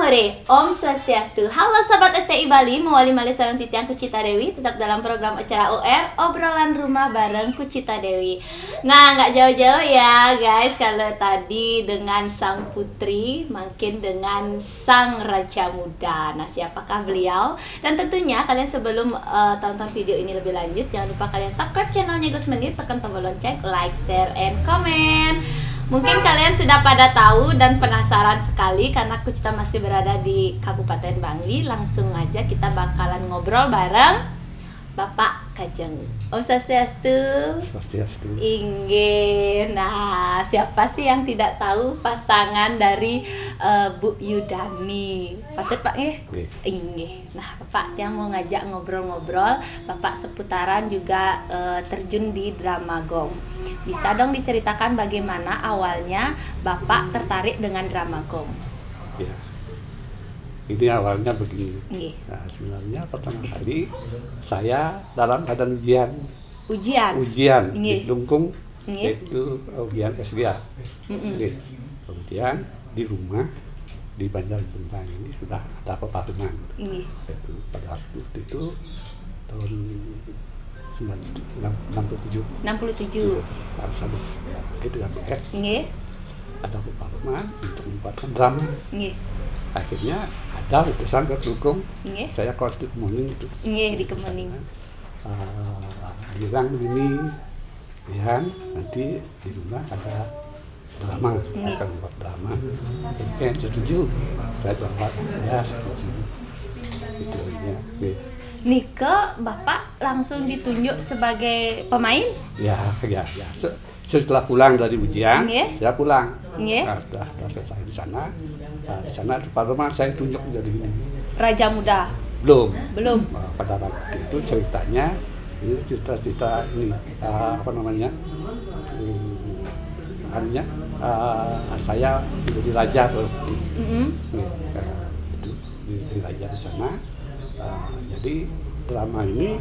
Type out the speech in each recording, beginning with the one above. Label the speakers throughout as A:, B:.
A: Hore, Om Swastiastu. Halo Sobat STI Bali, mewali mali sareng titiang Kucita Dewi. Tetap dalam program acara UR, obrolan rumah bareng Kucita Dewi. Nah, nggak jauh-jauh ya guys, kalau tadi dengan sang putri, makin dengan sang raja muda. Nah, siapakah beliau? Dan tentunya kalian sebelum tonton video ini lebih lanjut, jangan lupa kalian subscribe channelnya Gus Menit, tekan tombol lonceng, like, share, and comment. Mungkin kalian sudah pada tahu dan penasaran sekali karena Kucita masih berada di Kabupaten Bangli. Langsung aja kita bakalan ngobrol bareng Bapak Kajeng. Om Swastiastu.
B: Swastiastu.
A: Inggih. Nah, siapa sih yang tidak tahu pasangan dari Bu Yudani? Patut Pak Inggih. Nah, Bapak yang mau ngajak ngobrol-ngobrol, Bapak seputaran juga terjun di drama Gong. Bisa dong diceritakan bagaimana awalnya Bapak tertarik dengan drama Gong?
B: Ya, ini awalnya begini.
A: Nggih.
B: Nah, sebenarnya pertama kali saya dalam keadaan ujian di Lungkung, yaitu ujian S3. Kemudian di rumah di Banjarnegara ini sudah ada pepatungan. Pada waktu itu tahun 67 harus habis G13 ada pepatungan untuk membuatkan drama. Akhirnya ada utusan ke Lungkung, saya kos di Kemuning itu.
A: Di Kemuning.
B: Bilang begini, ya nanti di rumah ada drama, akan buat drama. Oke, setuju. Saya buat, ya setuju. Itu ya.
A: Nike, Bapak langsung ditunjuk sebagai pemain?
B: Ya. Setelah pulang dari ujian, ya pulang. Nah, sudah selesai di sana. Nah, di sana Pak saya tunjuk jadi ini.
A: Raja muda? Belum.
B: Nah, pada waktu itu ceritanya, ini cerita ini apa namanya? Saya menjadi raja tuh. Itu jadi raja di sana. Jadi drama ini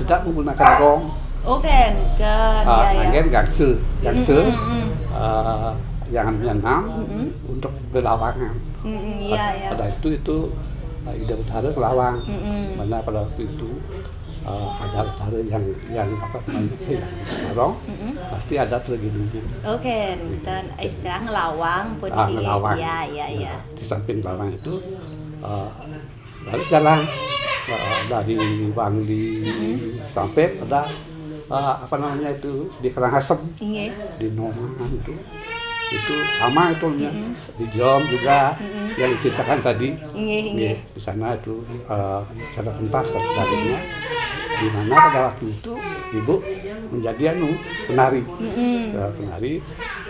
B: tidak menggunakan gong. Angin gangse, yang menyenam untuk berlawangan. Pada itu ide utara kelawang. Mana pada waktu itu ada utara yang apa namanya yang pasti ada tragedinya.
A: Dan istilah ngelawang pun
B: ngelawang.
A: Ya.
B: Di samping ngelawang itu lalu jalan dari Bangli sampai pada apa namanya itu di Karangasem, di Noman itu sama itu di Jom juga yang diceritakan tadi. Di sana itu ada pentas dan sebagainya. Di mana pada waktu itu ibu menjadi penari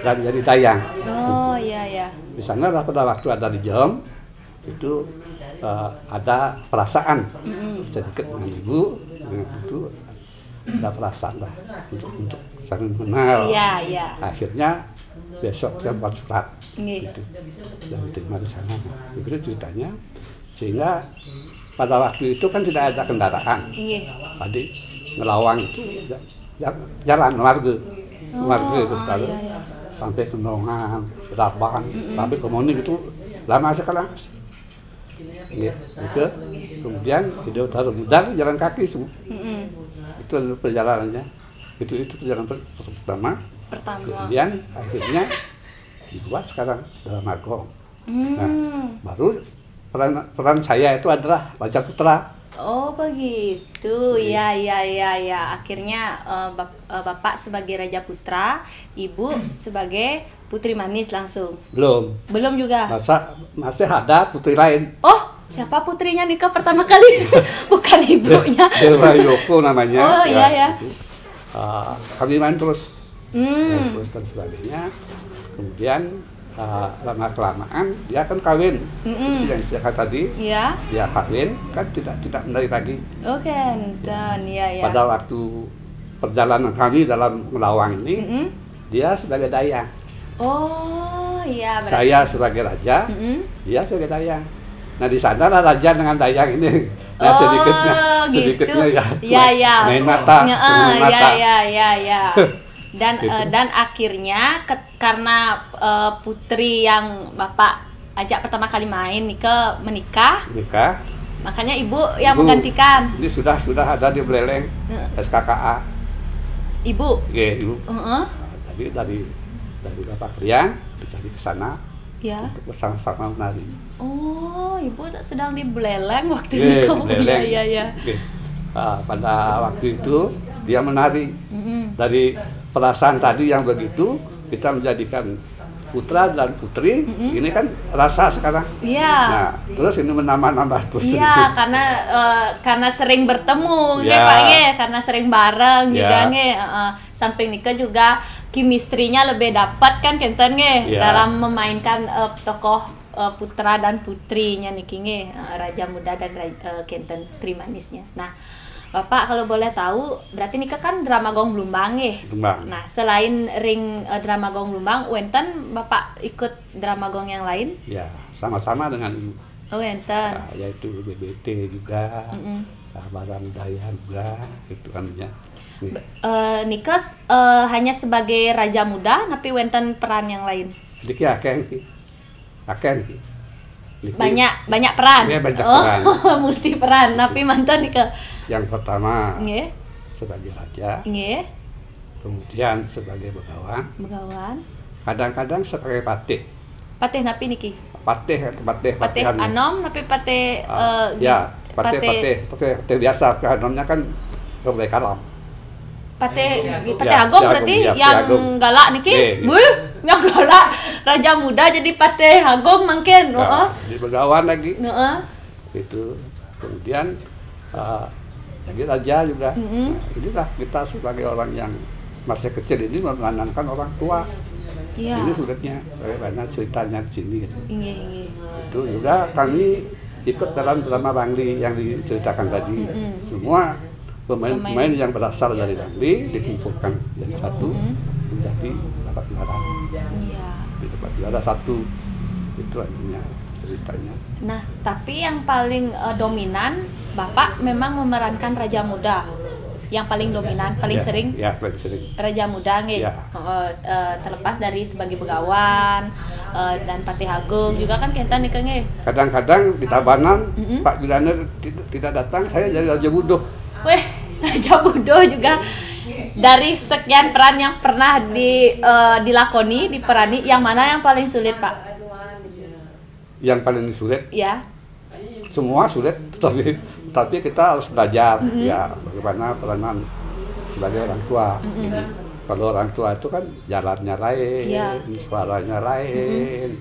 B: dan jadi dayang. Di sana pada waktu ada di Jom itu ada perasaan sedikit dengan ibu, itu ada perasaan lah untuk saling mengenal. Akhirnya besok saya buat surat gitu, dan diterima di sana. Begitu ceritanya, sehingga pada waktu itu kan tidak ada kendaraan. Tadi ngelawang itu jalan warga itu sampai ke Nongan, Raban, sampai ke Moning itu lama sekali. Gitu. Kemudian ide utara muda jalan kaki semua. Itu perjalanannya. Itu perjalanan pertama. Kemudian akhirnya dibuat sekarang dalam Gong. Nah, baru peran saya itu adalah Raja Putra.
A: Oh begitu, ya. Akhirnya Bapak sebagai Raja Putra, Ibu sebagai Putri Manis langsung. Belum juga.
B: Masih ada putri lain.
A: Oh, siapa putrinya nikah pertama kali? Bukan ibunya.
B: Dewa Yoko namanya.
A: Oh iya.
B: Kami main terus dan sebagainya. Kemudian lama kelamaan dia kan kawin, seperti yang saya katakan tadi. Dia kawin kan tidak menari lagi. Pada waktu perjalanan kami dalam melawang ini, dia sebagai dayang.
A: Berarti
B: saya sebagai raja, dia sebagai dayang. Nah di sana lah raja dengan dayang ini. Nah sedikitnya main mata.
A: Dan akhirnya karena putri yang Bapak ajak pertama kali main Nike menikah. Makanya ibu yang menggantikan.
B: Ini sudah ada di Buleleng SKKA.
A: Ibu.
B: Iya, ibu. Tadi dari Bapak Krian dicari ke sana.
A: Ya.
B: Untuk bersama-sama menari.
A: Oh, ibu sedang di Buleleng waktu itu. Iya.
B: Pada waktu itu dia menari. Dari perasaan tadi yang begitu, kita menjadikan putra dan putri. Ini kan rasa sekarang.
A: Iya.
B: Nah, terus ini menambah terus.
A: Iya, karena sering bertemu, Pak karena sering bareng juga samping nikah juga kimistrinya lebih dapat kan kenten dalam memainkan tokoh putra dan putrinya niki Raja Muda dan kenten Trimanisnya. Nah, Bapak kalau boleh tahu, berarti nikah kan drama Gong Blumbang Nah, selain ring drama Gong Blumbang, wenten Bapak ikut drama Gong yang lain?
B: Ya, sama-sama dengan ibu.
A: Oh, wenten.
B: Nah, yaitu BBT juga, Barang Daya juga, itu kan ya.
A: Nikah hanya sebagai Raja Muda, tapi wenten peran yang lain?
B: Diki aken.
A: Banyak peran.
B: Iya, banyak peran.
A: Multi peran, tapi mantan nikah.
B: Yang pertama sebagai raja, kemudian sebagai begawan, kadang-kadang sebagai patih.
A: Patih napi niki?
B: Patih anom,
A: napi patih
B: patih biasa, anomnya kan boleh kalam.
A: Patih Agong berarti yang galak niki? Yang galak Raja Muda jadi Patih Agong mungkin.
B: Di begawan lagi. Itu kemudian jadi raja juga. Nah, inilah kita sebagai orang yang masih kecil ini menanamkan orang tua.
A: Iya.
B: Ini sulitnya, bagaimana ceritanya di sini. Gitu.
A: Iya.
B: Itu juga kami ikut dalam drama Bangli yang diceritakan tadi. Semua pemain yang berasal dari Bangli dikumpulkan jadi satu menjadi dapat juara.
A: Iya.
B: Dapat juara satu, itu artinya ceritanya.
A: Nah, tapi yang paling dominan Bapak memang memerankan Raja Muda. Yang paling dominan, paling sering.
B: Ya, paling sering.
A: Raja Muda terlepas dari sebagai begawan dan Patih Agung juga kan kita nikahnya.
B: Kadang-kadang di Tabanan Pak Gilaner tidak datang, saya jadi Raja Budo.
A: Weh, Raja Budo juga. Dari sekian peran yang pernah dilakoni, diperani, yang mana yang paling sulit, Pak?
B: Yang paling sulit?
A: Ya.
B: Semua sulit, tapi kita harus belajar ya bagaimana peranan sebagai orang tua. Kalau orang tua itu kan jalannya lain, suaranya lain,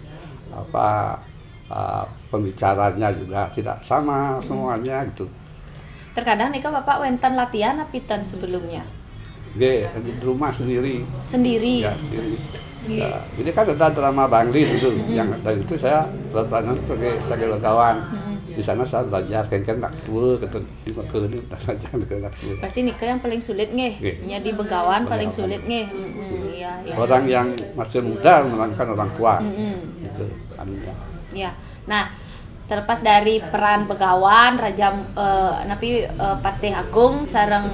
B: pembicaranya juga tidak sama semuanya gitu.
A: Terkadang nikah Bapak wenten latihan apitan sebelumnya?
B: Di rumah sendiri.
A: Sendiri?
B: Ya, sendiri. Ya, ini kan ada drama Bangli dulu, yang dari itu saya berperan sebagai begawan. Di sana saya belajar kan tua gitu di Mekah ini belajar tua.
A: Berarti nikah yang paling sulit di begawan paling sulit iya.
B: Orang yang masih muda memerankan orang tua. Gitu
A: ya. Nah, terlepas dari peran begawan Raja Patih Agung sareng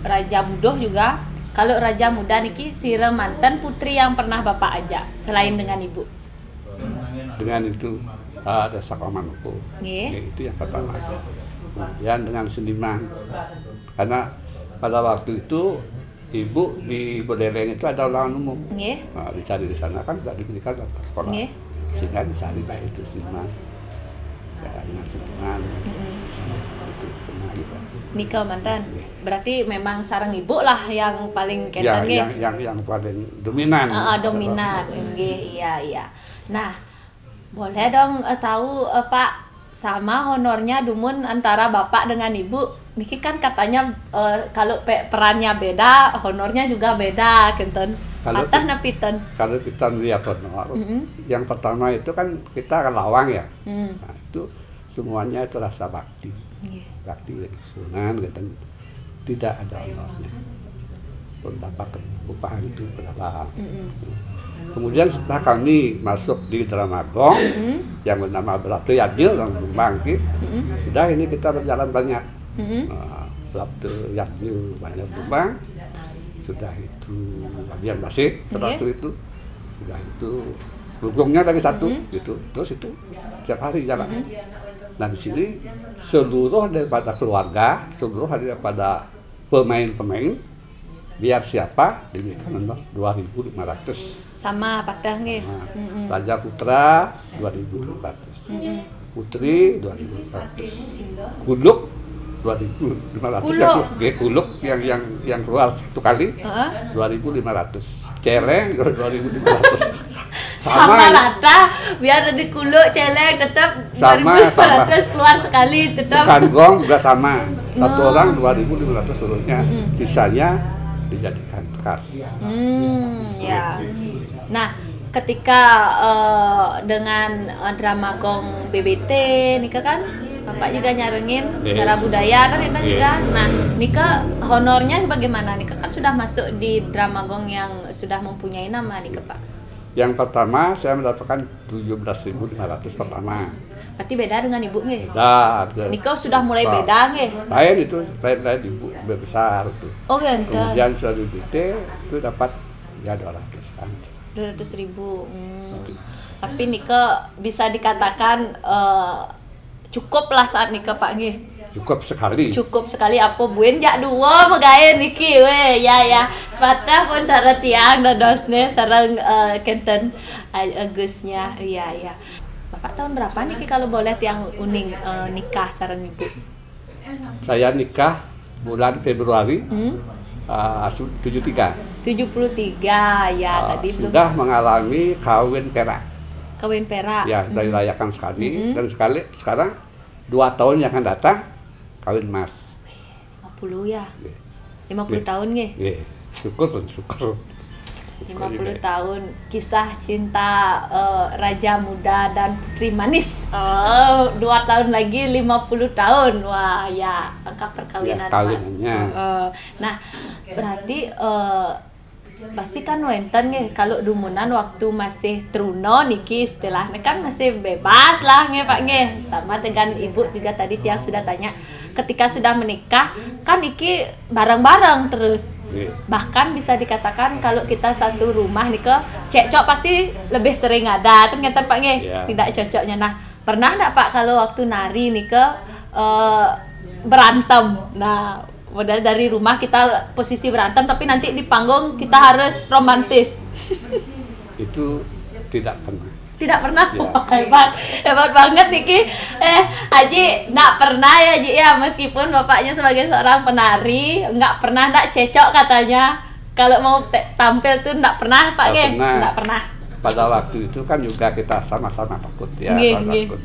A: Raja Budoh juga, kalau Raja Muda niki sire mantan putri yang pernah Bapak ajak selain dengan Ibu?
B: Dengan itu ada Sakamanoko, itu yang pertama. Kemudian dengan seniman, karena pada waktu itu ibu di Buleleng itu ada ulangan umum. Nah, dicari di sana kan tidak diberikan sekolah, sehingga dicari lah itu seniman. Ya, dengan seniman itu pernah juga.
A: Nikah mantan, berarti memang sarang ibu lah yang paling keren
B: yang paling dominan.
A: Dominan, iya. Nah. Boleh dong tahu Pak sama honornya dumun antara Bapak dengan Ibu. Niki kan katanya kalau perannya beda, honornya juga beda, kenten. Patah napiten.
B: Kalau kita lihat honor, yang pertama itu kan kita lawang ya. Nah, itu semuanya itu rasa bakti. Bakti dari Sunan, tidak ada honornya. Pendapat upah itu berapa. Kemudian setelah kami masuk di drama Gong yang bernama Bratu Yadil yang Bangkit, sudah ini kita berjalan banyak. Bratu Yadil banyak Bang, sudah itu bagian Basik, Bratu itu, sudah itu Lugungnya lagi satu, gitu. Terus itu setiap hari jalan. Nah di sini seluruh daripada keluarga, seluruh daripada pemain-pemain, biar siapa diberikan nomor 2.500.
A: Sama padah nggih.
B: Nah, Raja Putra 2.500. Putri 2.500. Kuluk 2.500. Kuluk yang keluar satu kali 2.500. Celeng 2.500.
A: Sama rata, biar di kuluk celeng tetap 2.500 keluar sekali tetap.
B: Kanggong juga sama. Satu orang 2.500 seluruhnya. Sisanya dijadikan bekas.
A: Ya. Nah, ketika dengan drama gong BBT nika kan Bapak juga nyarengin cara budaya kan itu juga. Nah, nika honornya bagaimana? Nika kan sudah masuk di drama gong yang sudah mempunyai nama nika Pak.
B: Yang pertama saya mendapatkan 17.500 pertama.
A: Berarti beda dengan ibu nggih?
B: Beda.
A: Nika sudah mulai beda nggih?
B: Lain itu, lain ibu besar itu.
A: Oh gitu.
B: Kemudian sudah di BT itu dapat ya 200-an.
A: 200.000. Tapi Nika bisa dikatakan cukup lah saat Nika Pak nggih.
B: Cukup sekali.
A: Cukup sekali apa buen jak dua magain niki we ya sepatah pun sareng tiang dodosne sareng kenten Agusnya. Iya. Bapak tahun berapa niki kalau boleh tiang uning nikah sareng ibu?
B: Saya nikah bulan Februari 73.
A: 73 ya tadi belum.
B: Sudah mengalami kawin perak.
A: Kawin perak.
B: Ya, sudah dirayakan sekali dan sekarang 2 tahun yang akan datang kawin emas.
A: 50 ya. 50 tahun nggih.
B: Nggih. Syukur.
A: 50 tahun kisah cinta raja muda dan putri manis. 2 tahun lagi 50 tahun. Wah, ya angka perkawinan Mas. Nah, berarti pasti kan wenten nggih kalau dumunan waktu masih truno niki istilahnya kan masih bebas lah nggih Pak nggih. Sama dengan ibu juga tadi tiang sudah tanya, ketika sudah menikah kan niki bareng-bareng terus. Bahkan bisa dikatakan kalau kita satu rumah nika cekcok pasti lebih sering ada ternyata Pak nggih. Tidak cocoknya. Nah, pernah enggak Pak kalau waktu nari nika berantem? Nah, modal dari rumah kita posisi berantem tapi nanti di panggung kita harus romantis.
B: Itu tidak pernah.
A: Tidak pernah. Ya. Hebat banget Niki. Haji nggak pernah ya Haji ya, meskipun bapaknya sebagai seorang penari nggak pernah cecok katanya. Kalau mau tampil tuh nggak pernah Pak Nggih. Nggak pernah.
B: Pada waktu itu kan juga kita sama-sama takut ya. Takut.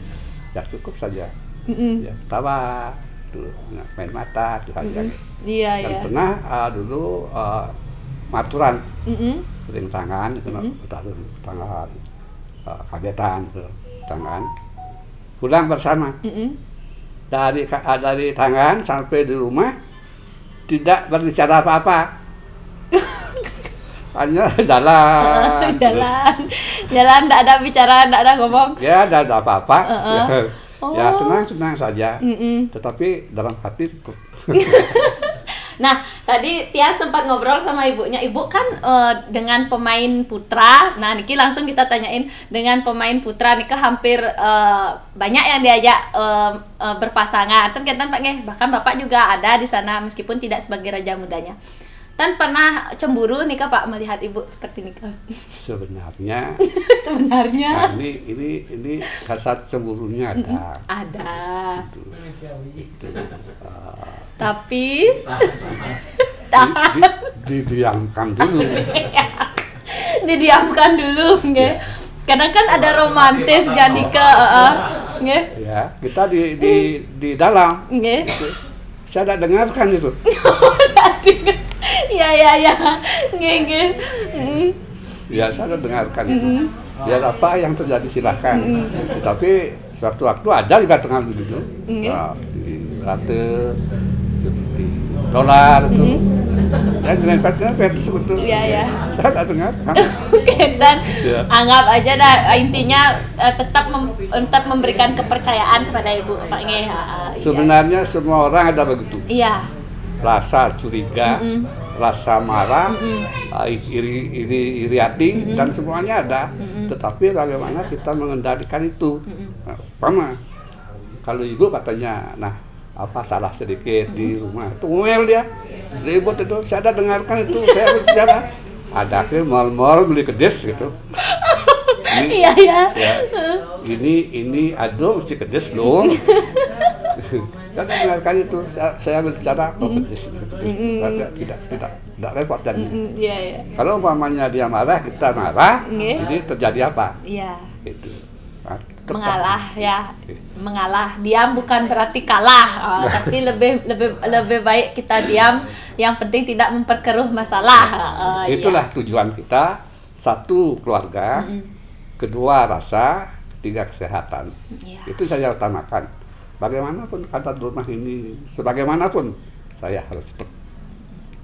B: Ya cukup saja. Ya tawa. Tuh, main mata itu saja.
A: Iya.
B: Dan pernah dulu maturan, ring tangan, taruh tangan, kagetan, tangan, pulang bersama. Dari tangan sampai di rumah tidak berbicara apa-apa, hanya jalan,
A: tidak ada bicara, tidak ada ngomong.
B: Ya, tidak ada apa-apa. Ya tenang saja, tetapi dalam hati cukup.
A: Nah, tadi Tia sempat ngobrol sama ibunya. Ibu kan dengan pemain putra. Nah, niki langsung kita tanyain dengan pemain putra nika hampir banyak yang diajak berpasangan. Ternyata Pak nggih, bahkan Bapak juga ada di sana meskipun tidak sebagai raja mudanya. Dan pernah cemburu nika Pak melihat ibu seperti nika?
B: Sebenarnya.
A: Sebenarnya.
B: Nah, ini kasat cemburunya ada.
A: Ada.
B: Itu,
A: tapi
B: didiamkan dulu.
A: Didiamkan dulu, nggih. Karena kan ada romantis kan nika, nggih.
B: Ya, kita di dalam.
A: Nggih.
B: Saya tidak dengarkan itu.
A: Ya. Nggih.
B: Ya, saya dengarkan itu. Biar apa yang terjadi silahkan. Tapi suatu waktu ada juga tengah dulu. Di rate, di dolar itu. Ya, nyerempet sebetulnya.
A: Iya.
B: Saya tidak dengarkan.
A: Oke, dan anggap aja dah intinya tetap memberikan kepercayaan kepada ibu Pak nggih.
B: Sebenarnya semua orang ada begitu.
A: Iya.
B: Rasa curiga, rasa marah, iri hati dan semuanya ada. Tetapi bagaimana kita mengendalikan itu? Nah, kalau ibu katanya, nah apa salah sedikit di rumah, itu ngomel dia, ribut itu, saya ada dengarkan itu, saya bicara, ada akhirnya mal-mal beli kedes gitu.
A: Iya ya.
B: Ini aduh mesti kedes dong. Saya dengarkan itu, saya bicara kedes, tidak repot dan. Kalau umpamanya dia marah, kita marah, ini terjadi apa?
A: Iya.
B: Itu.
A: Mengalah ya, mengalah. Diam bukan berarti kalah, tapi lebih baik kita diam. Yang penting tidak memperkeruh masalah.
B: Itulah tujuan kita. Satu, keluarga. Kedua, rasa. Tiga, kesehatan. Itu saya utamakan. Bagaimanapun keadaan rumah ini, sebagaimanapun saya harus tetap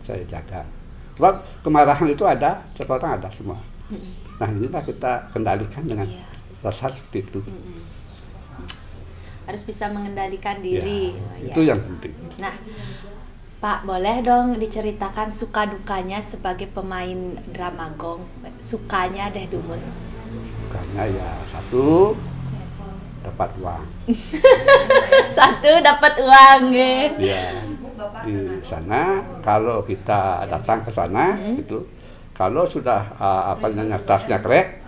B: saya jaga. Sebab kemarahan itu ada, sekarang ada semua. Nah, inilah kita kendalikan dengan rasa seperti itu.
A: Harus bisa mengendalikan diri.
B: Itu yang penting.
A: Nah, Pak, boleh dong diceritakan suka dukanya sebagai pemain drama gong? Sukanya deh Dumun.
B: Sukanya ya satu, dapat uang.
A: Satu, dapat uang
B: ya. Di sana kalau kita datang ke sana itu, kalau sudah tasnya krek,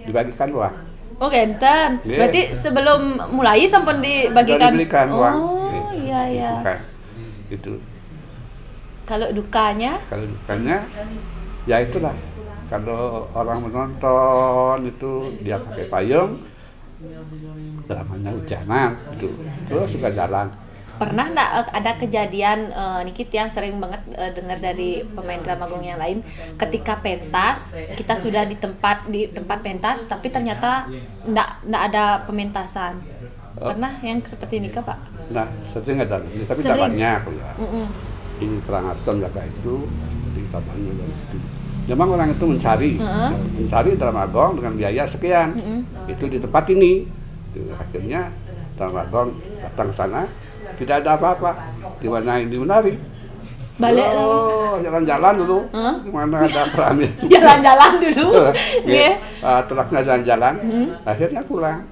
B: dibagikan uang.
A: Oh, genten. Berarti sebelum mulai sampun dibagikan.
B: Dibelikan uang.
A: Oh, iya.
B: Itu.
A: Kalau dukanya?
B: Kalau dukanya, ya itulah. Kalau orang menonton itu dia pakai payung, dramanya hujanan, itu terus suka jalan.
A: Pernah nggak ada kejadian Niki yang sering banget dengar dari pemain drama gong yang lain, ketika pentas kita sudah di tempat pentas tapi ternyata nggak ada pementasan. Pernah yang seperti ini Pak?
B: Nah, sering ada, tapi tidak banyak ya. Ini Serangasem jaga itu, seperti tabannya itu. Memang orang itu mencari drama gong dengan biaya sekian. Itu di tempat ini. Akhirnya drama gong datang ke sana. Tidak ada apa-apa. Di mana ini menari?
A: Balik
B: jalan-jalan dulu. Di mana ada keramik.
A: Jalan-jalan dulu.
B: Telaknya jalan-jalan. Akhirnya pulang.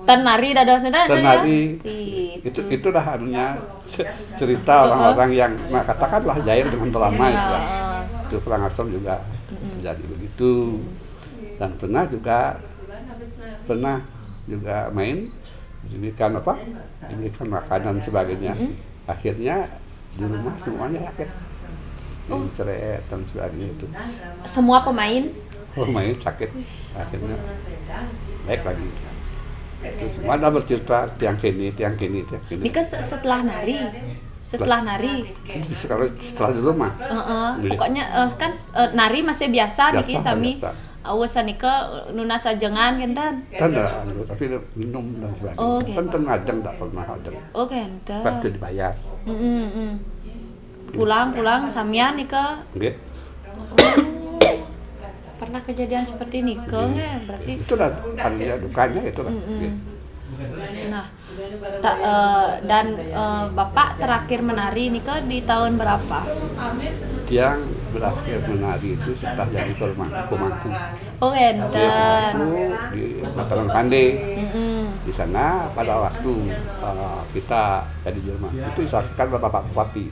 A: Tenari
B: Tenari. Itulah anunya cerita orang-orang yang katakanlah jahil dengan drama itu. Itu Serangasem juga terjadi begitu. Dan pernah juga main, diberikan makanan sebagainya. Akhirnya di rumah semuanya sakit, ceret dan sebagainya itu.
A: Semua pemain
B: sakit, akhirnya baik lagi. Itu semua ada bercerita tiang kini.
A: Ini setelah nari. Setelah
B: di rumah.
A: Pokoknya kan nari masih biasa niki sami. Awas nika nuna sajengan kenten.
B: Tanda, tapi minum dan sebagainya. Tenten ngajeng tak pernah ngajeng.
A: Oh, kenten.
B: Waktu dibayar.
A: Pulang samian nika.
B: Nggih.
A: Pernah kejadian seperti nika nggih? Berarti
B: itulah dukanya itulah.
A: Nah, dan Bapak terakhir menari nika di tahun berapa?
B: Yang berakhir menari itu setelah jadi pemangku.
A: Oh, enten.
B: Di Mataram Pande. Di sana pada waktu kita jadi Jerman itu disaksikan Bapak Bupati.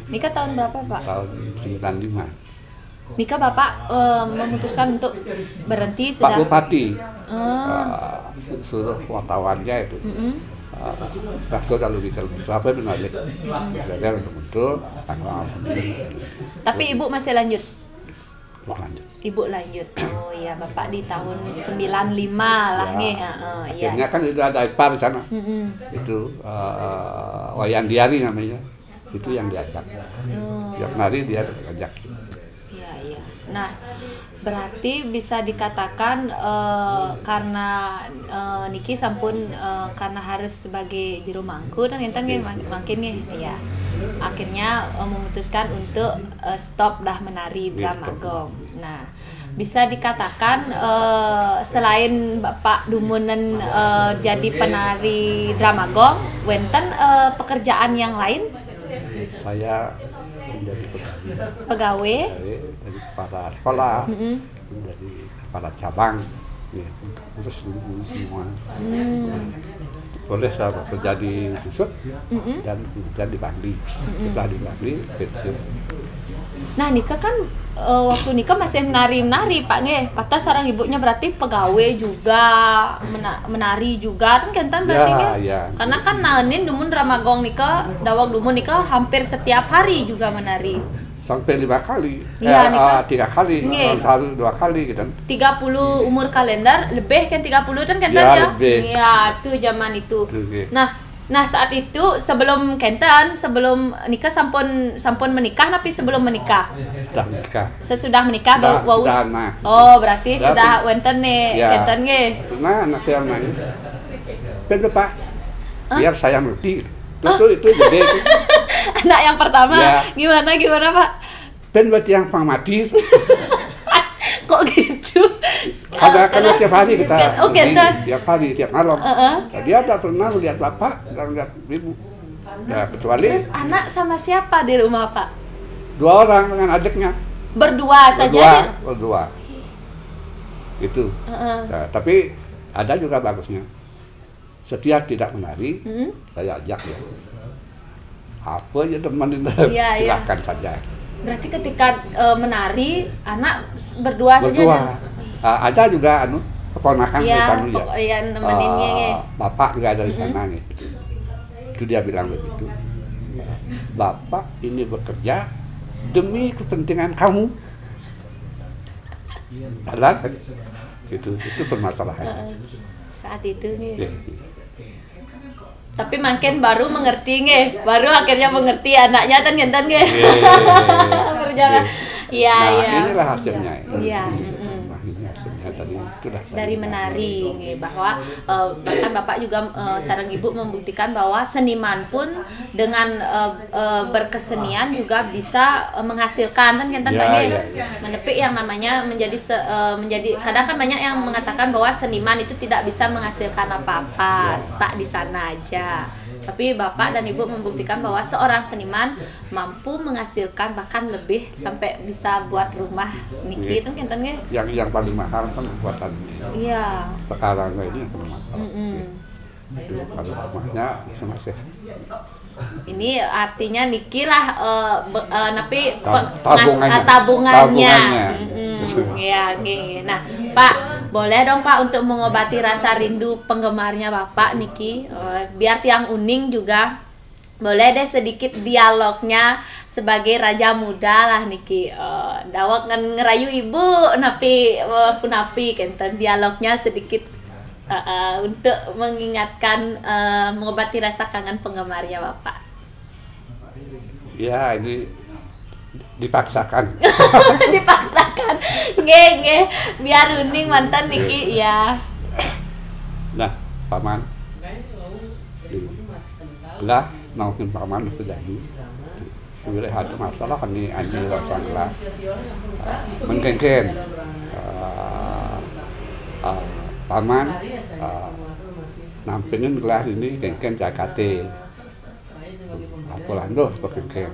A: Nikah tahun berapa Pak?
B: Tahun 95.
A: Nikah Bapak memutuskan untuk berhenti sudah?
B: Pak Bupati suruh wartawannya itu. Langsung kalau apa mengalir untuk
A: Tapi Ibu masih lanjut?
B: Lanjut.
A: Ibu lanjut. Oh iya, Bapak di tahun 95 lah nih.
B: Akhirnya kan itu ada ipar di sana. Itu wayang diari namanya. Itu yang diajak. Tiap nari dia diajak.
A: Iya. Nah, berarti bisa dikatakan karena Niki sampun karena harus sebagai juru mangku dan enten makin nih ya. Akhirnya memutuskan untuk stop dah menari drama gong. Nah, bisa dikatakan selain Bapak Dumunen jadi penari drama gong, wenten pekerjaan yang lain?
B: Saya menjadi pegawai.
A: Pegawai.
B: Dari kepala sekolah, dari kepala cabang, ya, untuk urus guru semua. Boleh saya bekerja di Susut dan kemudian di Bangli. Setelah di Bangli pensiun.
A: Nah Nika kan waktu Nika masih menari Pak nge. Patah sarang ibunya berarti pegawai juga, menari juga kan kentan berarti nge.
B: Ya.
A: Karena kan naenin dumun ramagong Nika, dawag dumun Nika hampir setiap hari juga menari.
B: Sampai 5 kali,
A: Iya,
B: 3 kali, tahun sehari 2 kali gitu.
A: 30 umur kalender, lebih kan 30 kan kentan ya? Iya, itu zaman itu. Nah saat itu sebelum kentan, sebelum nikah sampun menikah, tapi sebelum menikah.
B: Sudah menikah.
A: Sesudah menikah
B: sudah anak.
A: Oh, berarti sudah wenten nih, ya. Kentan nge.
B: Pernah anak saya nangis. Pen Pak, biar saya ngerti. Itu gede itu.
A: Anak yang pertama,
B: ya.
A: Gimana Pak?
B: Pen buat yang pang mati.
A: Kok gitu?
B: Karena tiap hari kita tiap hari, tiap malam. Dia tak pernah melihat bapak dan melihat ibu. Ya, kecuali.
A: Terus anak sama siapa di rumah Pak?
B: 2 orang dengan adiknya.
A: Berdua saja?
B: Berdua. Itu. Nah, tapi ada juga bagusnya. Setiap tidak menari, saya ajak ya. Apa aja temenin, silakan saja.
A: Berarti ketika menari, anak berdua saja?
B: Ada juga keponakan di sana
A: ya. Nemeninnya
B: bapak juga ada di sana nih. Itu dia bilang begitu. Bapak ini bekerja demi kepentingan kamu. Ada kan? Itu permasalahannya.
A: Saat itu nih. Tapi makin baru mengerti nge, baru akhirnya mengerti anaknya kan gentan nge. Berjalan. Iya.
B: Inilah hasilnya.
A: Iya.
B: Tadi
A: dari menari nge, bahwa bahkan bapak juga sareng ibu membuktikan bahwa seniman pun dengan berkesenian juga bisa menghasilkan kan gentan menepik yang namanya menjadi kadang kan banyak yang mengatakan bahwa seniman itu tidak bisa menghasilkan apa-apa, tak di sana aja. Tapi bapak dan ibu membuktikan bahwa seorang seniman mampu menghasilkan bahkan lebih sampai bisa buat rumah niki kan kentan nge.
B: Yang paling mahal kan buatan.
A: Iya.
B: Sekarang ini yang paling mahal. Itu kalau rumahnya masih.
A: Ini artinya niki lah tapi
B: tabungannya.
A: Ya, gini. Nah, Pak, boleh dong Pak untuk mengobati rasa rindu penggemarnya Bapak niki, biar tiang uning juga boleh deh sedikit dialognya sebagai raja muda lah niki. Dawak ngerayu ibu napi kenten dialognya sedikit untuk mengingatkan mengobati rasa kangen penggemarnya Bapak.
B: Ya, ini dipaksakan.
A: Dipaksakan. Nge, biar uning mantan niki ya.
B: Nah, paman. Lah, naupun paman itu jadi. Sebenarnya ada masalah ini rasanya mengkengken. Paman nampinin gelas ini kengken Jakate. Apolando kengken.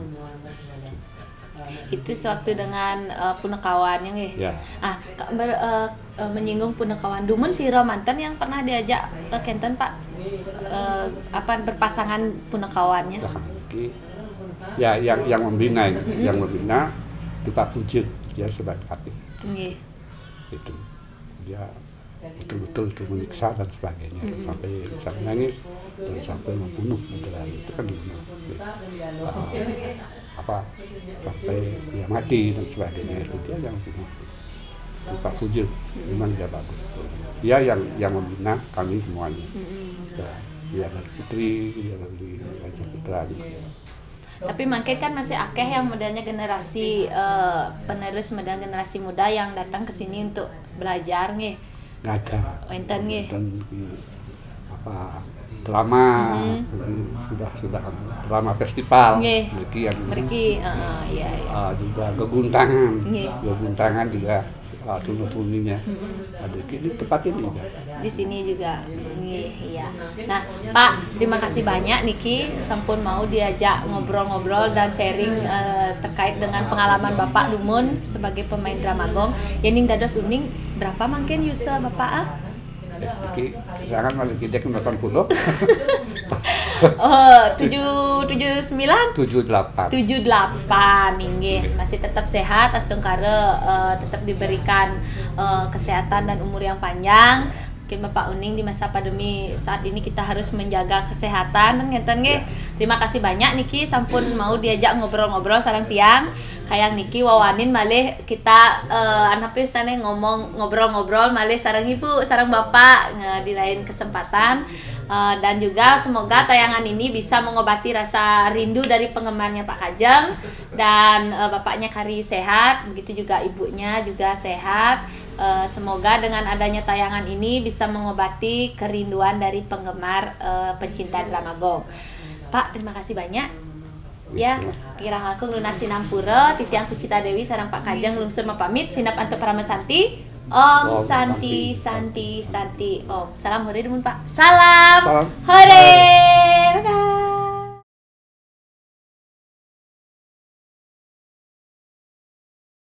A: Itu sewaktu dengan punakawannya nggih.
B: Ya.
A: Menyinggung punakawan dumun si Romanten yang pernah diajak kenten Pak berpasangan punakawannya.
B: Ya, yang membina di Pak Fujit dia sebagai hati.
A: Nggih.
B: Itu dia betul-betul itu menyiksa dan sebagainya sampai bisa menangis dan sampai membunuh itu kan sampai dia mati dan sebagainya itu dia yang bunuh itu Pak Fujil memang dia bagus itu dia yang membina kami semuanya dia dari putri dia dari Raja Putra gitu.
A: Tapi makin kan masih akeh yang modalnya generasi penerus modal generasi muda yang datang ke sini untuk belajar nih.
B: Nggak ada.
A: Enten nggih.
B: Drama sudah drama festival
A: Meriki iya.
B: Juga geguntangan juga tunut-tunutnya ada di tempat ini juga
A: di sini juga iya. Nah, Pak, terima kasih banyak Niki sampun mau diajak ngobrol-ngobrol dan sharing terkait dengan pengalaman Bapak Dumun sebagai pemain dramagong. Yening dados uning berapa mungkin user Bapak
B: Niki sekarang malah kita 80.
A: Oh, 79
B: 78
A: inggih masih tetap sehat astungkare tetap diberikan kesehatan dan umur yang panjang. Mungkin Bapak Uning di masa pandemi saat ini kita harus menjaga kesehatan dan ngeten nggih. Terima kasih banyak Niki sampun mau diajak ngobrol-ngobrol sareng tiang. Kayak Niki wawanin malih kita anak pistane ngomong ngobrol-ngobrol malih sareng Ibu, sareng Bapak di lain kesempatan. Dan juga semoga tayangan ini bisa mengobati rasa rindu dari penggemarnya Pak Kajeng dan bapaknya Kari sehat, begitu juga ibunya juga sehat. Semoga dengan adanya tayangan ini bisa mengobati kerinduan dari penggemar pencinta dramagong. Pak, terima kasih banyak. Ya, kirang langkung lunasi nampura titiang Kucita Dewi sareng Pak Kajeng lungsur mapamit sinap antep Pramasanti. Om Santi Santi Santi Om. Salam hore demun Pak. Salam hore.